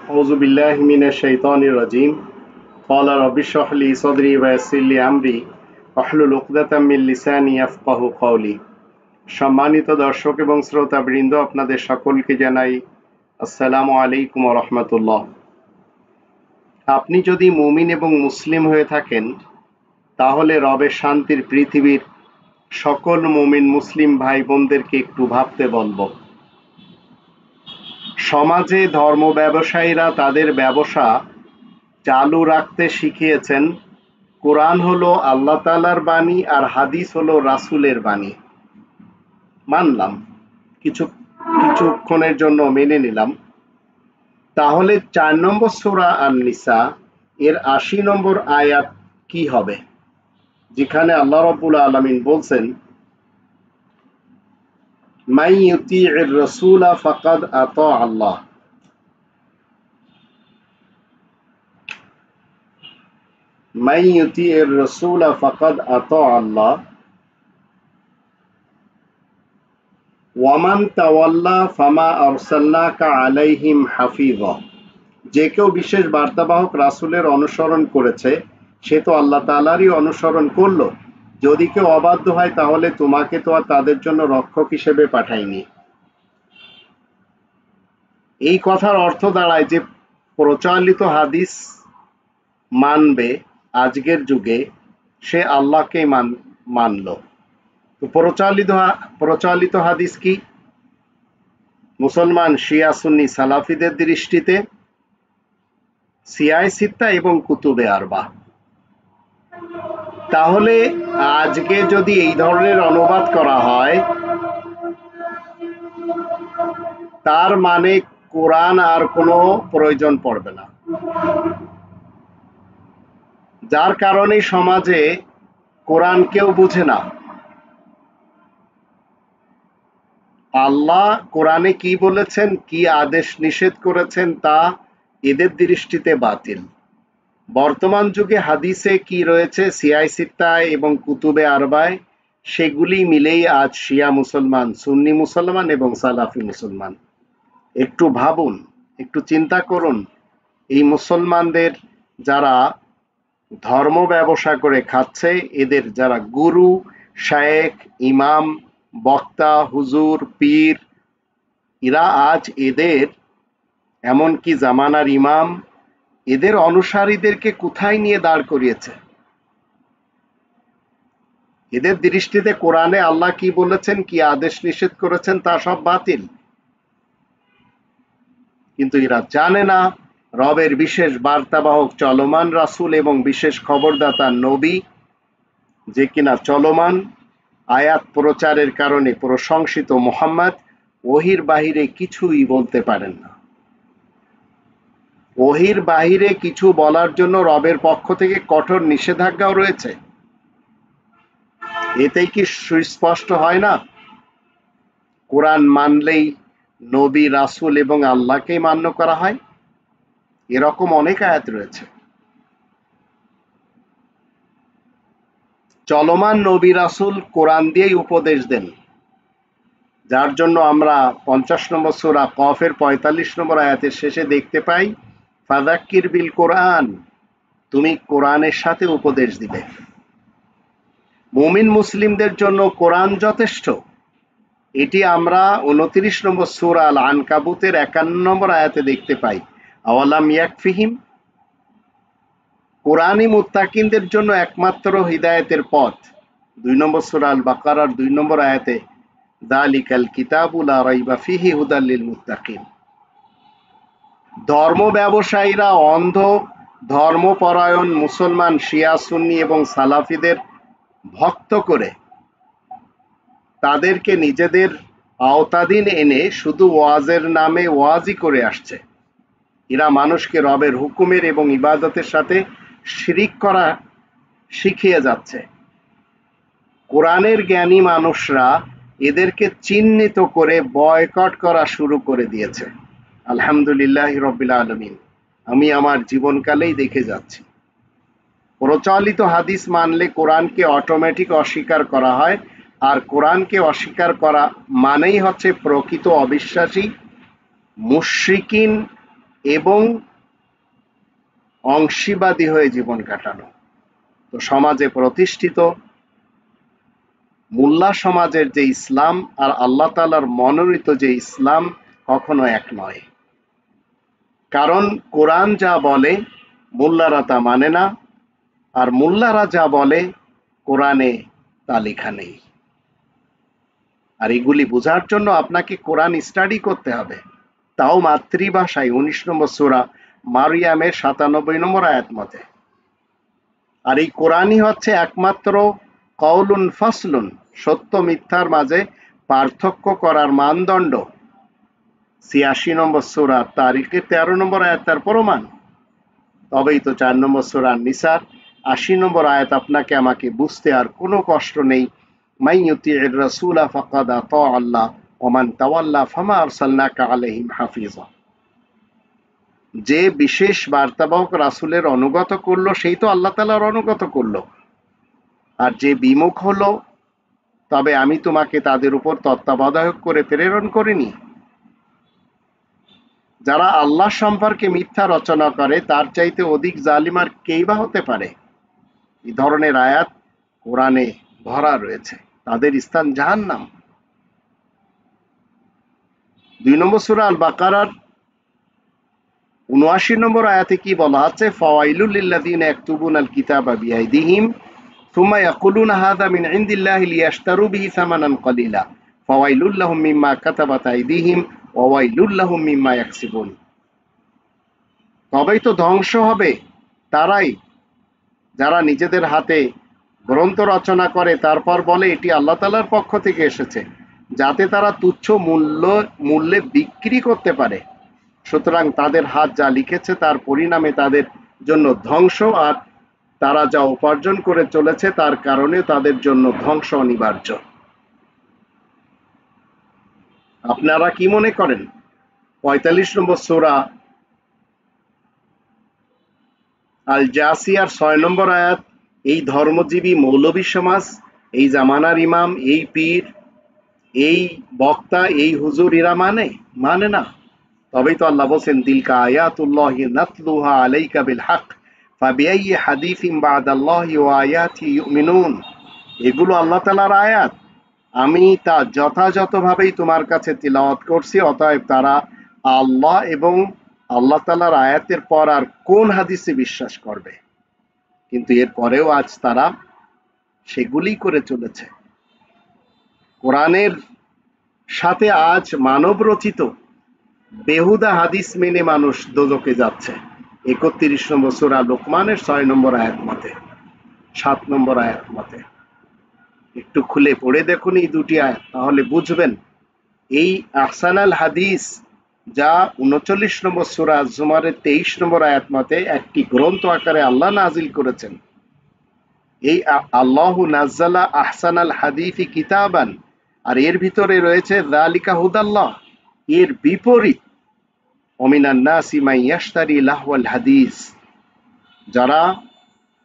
أعوذ بالله من الشيطان الرجيم قال رب اشرح لي صدري ويسر لي أمري واحلل عقدة من লিসানি ইয়াফকাহু কওলি। সম্মানিত দর্শক এবং শ্রোতাবৃন্দ, আপনাদের সকলকে জানাই আসসালামু আলাইকুম ওয়া রাহমাতুল্লাহ। আপনি যদি মুমিন এবং মুসলিম হয়ে থাকেন, তাহলে রবের শান্তির পৃথিবীর সকল মুমিন মুসলিম ভাই বোনদেরকে একটু ভাবতে বলবো। সমাজে ধর্ম ব্যবসায়ীরা তাদের ব্যবসা চালু রাখতে শিখিয়েছেন কোরআন হলো আল্লাহ তাআলার বাণী আর হাদিস হলো রাসূলের বাণী। মানলাম, কিছুক্ষণের জন্য মেনে নিলাম। তাহলে 4 নম্বর সূরা আন-নিসা এর 80 নম্বর আয়াত কি হবে, যেখানে আল্লাহ রাব্বুল আলামিন বলছেন, মান ইউতিইর রাসূলা ফাকাদ আতা আল্লাহ। মান ইউতিইর রাসূলা ফাকাদ আতা আল্লাহ ওয়ামান তাওয়াল্লা ফামা আরসালনাকা আলাইহিম হাফিযা। যে কেউ বিশেষ বার্তাবাহক রাসূলের অনুসরণ করেছে, সে তো আল্লাহ তাআলারই অনুসরণ করলো। যদি কেউ অবাধ্য হয়, তাহলে তোমাকে তো আর তাদের জন্য রক্ষক হিসেবে পাঠাইনি। এই কথার অর্থ দাঁড়ায় যে প্রচলিত হাদিস মানবে আজকের যুগে, সে আল্লাহকেই মানলো। তো প্রচলিত হাদিস কি? মুসলমান শিয়া সুন্নি সালাফিদের দৃষ্টিতে সিয়ায়ে সিত্তা এবং কুতুবে আরবা। তাহলে আজকে যদি এই ধরনের অনুবাদ করা হয়, তার মানে কোরআন আর কোনো প্রয়োজন পড়বে না। যার কারণে সমাজে কোরআন কেউ বুঝে না। আল্লাহ কোরআনে কি বলেছেন, কি আদেশ নিষেধ করেছেন, তা এদের দৃষ্টিতে বাতিল। বর্তমান যুগে হাদিসে কি রয়েছে সিয়ায়ে সিত্তায় এবং কুতুবে আরবায়, সেগুলি মিলেই আজ শিয়া মুসলমান, সুন্নি মুসলমান এবং সালাফি মুসলমান। একটু ভাবুন, একটু চিন্তা করুন, এই মুসলমানদের যারা ধর্ম ব্যবসা করে খাচ্ছে, এদের যারা গুরু, শায়েখ, ইমাম, বক্তা, হুজুর, পীর, এরা আজ এদের, এমনকি জামানার ইমাম, এদের অনুসারীদেরকে কোথায় নিয়ে দাঁড় করিয়েছে? এদের দৃষ্টিতে কোরআনে আল্লাহ কি বলেছেন, কি আদেশ নিষেধ করেছেন, তা সব বাতিল। কিন্তু এরা জানে না রবের বিশেষ বার্তাবাহক চলমান রাসূল এবং বিশেষ খবরদাতা নবী, যে কিনা চলমান আয়াত প্রচারের কারণে প্রশংসিত মুহাম্মদ, ওহির বাহিরে কিছুই বলতে পারেন না। ওহির বাহিরে কিছু বলার জন্য রবের পক্ষ থেকে কঠোর নিষেধাজ্ঞাও রয়েছে। এতেই কি সুস্পষ্ট হয় না কোরআন মানলেই নবী, রাসূল এবং আল্লাহকেই মান্য করা হয়? এরকম অনেক আয়াত রয়েছে। চলমান নবী রাসূল কোরআন দিয়েই উপদেশ দেন, যার জন্য আমরা 50 নম্বর সূরা কফের 45 নম্বর আয়াতের শেষে দেখতে পাই, ফাযাক্কির বিল কোরআন, তুমি কোরআনের সাথে উপদেশ দিবে। মুমিন মুসলিমদের জন্য কোরআন যথেষ্ট। এটি আমরা 29 নম্বর সূরা আল আনকাবুতের 51 নম্বর আয়াতে দেখতে পাই, আওয়ালাম ইয়াকফিহিম। কোরআনই মুত্তাকিনদের জন্য একমাত্র হিদায়াতের পথ। 2 নম্বর সূরা আল বাকারার 2 নম্বর আয়াতে, যালিকাল কিতাবু লা রাইবা ফিহি হুদাল লিল মুত্তাকিন। ধর্ম ব্যবসায়ীরা অন্ধ ধর্মপরায়ণ মুসলমান শিয়া সুন্নি এবং সালাফিদের ভক্ত করে তাদেরকে নিজেদের আওতাধীন এনে শুধু ওয়াজের নামে ওয়াজই করে আসছে। এরা মানুষকে রবের হুকুমের এবং ইবাদতের সাথে শিরিক করা শিখিয়ে যাচ্ছে। কোরআনের জ্ঞানী মানুষরা এদেরকে চিহ্নিত করে বয়কট করা শুরু করে দিয়েছে। আলহামদুলিল্লাহি রাব্বিল আলামিন, আমি আমার জীবনকালেই দেখে যাচ্ছি। প্রচলিত হাদিস মানলে কোরআনকে অটোমেটিক অস্বীকার করা হয়, আর কোরআনকে অস্বীকার করা মানেই হচ্ছে প্রকৃত অবিশ্বাসী, মুশরিকিন এবং অংশীবাদী হয়ে জীবন কাটানো। তো সমাজে প্রতিষ্ঠিত মোল্লা সমাজের যে ইসলাম আর আল্লাহ তাআলার মনোনীত যে ইসলাম কখনো এক নয়। কারণ কোরআন যা বলে মোল্লারা তা মানে না, আর মোল্লারা যা বলে কোরআনে তা লেখা নেই। আর এগুলি বোঝার জন্য আপনাকে কোরআন স্টাডি করতে হবে, তাও মাতৃভাষায়। 19 নম্বর সূরা মারিয়ামের 97 নম্বর আয়াত মতে। আর এই কোরআনই হচ্ছে একমাত্র কওলুন ফাসলুন, সত্য মিথ্যার মাঝে পার্থক্য করার মানদণ্ড। 86 নম্বর সূরা তারিখের 13 নম্বর আয়াত তার প্রমাণ। তবেই তো 4 নম্বর সূরা নিসার 80 নম্বর আয়াত আপনাকে আমাকে বুঝতে আর কোনো কষ্ট নেই। মান ইউতিইর রাসূলা ফাকাদ আতা আল্লাহ ওয়া মান তাওয়াল্লা ফামা আরসালনাকা আলাইহিম হাফিজা। যে বিশেষ বার্তাবাহক রাসূলের অনুগত করলো সেই তো আল্লাহ তাআলার অনুগত করলো, আর যে বিমুখ হলো তবে আমি তোমাকে তাদের উপর তত্ত্বাবধায়ক করে প্রেরণ করিনি। যারা আল্লাহ সম্পর্কে মিথ্যা রচনা করে তার চাইতে অধিক জালিম আর কেই বা হতে পারে? এই ধরনের আয়াত কোরআনে ভরা রয়েছে, তাদের স্থান জাহান্নাম। 2 নম্বর সূরা আল বাকারার 79 নম্বর আয়াতে কি বলা আছে? ফাওয়াইলুল লিল্লাযিনা ইয়াকতুবুনাল কিতাবা বিআইদিহিম সুম্মা ইয়াকুলুনা হাযা মিন ইনদিল্লাহি লিয়াশতারু বিহি সামানান কলিলা ফাওয়াইলুল লাহুম মিম্মা কাতাবাত আইদিহিম ওয়া ওয়াইলুল লাহুম মিম্মা ইয়াকসিবুন। তবেই তো ধ্বংস হবে তারাই যারা নিজেদের হাতে গ্রন্থ রচনা করে তারপর বলে এটি আল্লাহ তাআলার পক্ষ থেকে এসেছে, যাতে তারা তুচ্ছ মূল্যে বিক্রি করতে পারে। সুতরাং তাদের হাত যা লিখেছে তার পরিণামে তাদের জন্য ধ্বংস, আর তারা যা উপার্জন করে চলেছে তার কারণে তাদের জন্য ধ্বংস অনিবার্য। আপনারা কি মনে করেন 45 নম্বর সূরা আল জাসিয়ার 6 নম্বর আয়াত এই ধর্মজীবী মৌলবী সমাজ, এই জামানার ইমাম, এই পীর, এই বক্তা, এই হুজুর এরা মানে না? তবেই তো আল্লাহ বলছেন তিলকা আয়াতুল্লাহি নাতলুহা আলাইকা বিল হক ফাবিআইয়ি হাদিসিন বাদাল্লাহি ওয়া আয়াতি ইউমিনুন। এগুলো আল্লাহ তাআলার আয়াত, আমি তা যথাযথভাবেই তোমার কাছে তিলাওয়াত করছি, অতএব তারা আল্লাহ এবং আল্লাহ তাআলার আয়াতের পর আর কোন হাদিসে বিশ্বাস করবে? কিন্তু এরপরেও আজ তারা সেগুলি করে চলেছে। কোরআনের সাথে আজ মানব রচিত বেহুদা হাদিস মেনে মানুষ দোজখে যাচ্ছে। 31 নম্বর সূরা লোকমানের 6 নম্বর আয়াত মতে, 7 নম্বর আয়াত মতে। একটু খুলে পড়ে দেখুন এই দুটি আয়াত, তাহলে বুঝবেন এই আহসানাল হাদিস যা 39 নম্বর সূরা জুমারের 23 নম্বর আয়াত মতে একটি গ্রন্থ আকারে আল্লাহ নাজিল করেছেন। এই আল্লাহু নাজ্জালা আহসানাল হাদিসি কিতাবান, আর এর ভিতরে রয়েছে যালিকা হুদাল্লাহ, এর বিপরীত ওমিনান নাসি মান ইয়াশতারি লাহওয়াল হাদিস, যারা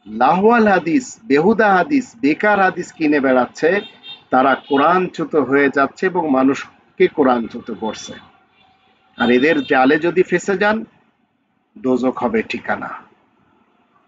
লাহওয়াল হাদিস, বেহুদা হাদিস, বেকার হাদিস কিনে বেড়াচ্ছে, তারা কোরআনচ্যুত হয়ে যাচ্ছে এবং মানুষকে কোরআনচ্যুত করছে। আর এদের জালে যদি ফেসে যান দোজখ হবে ঠিকানা।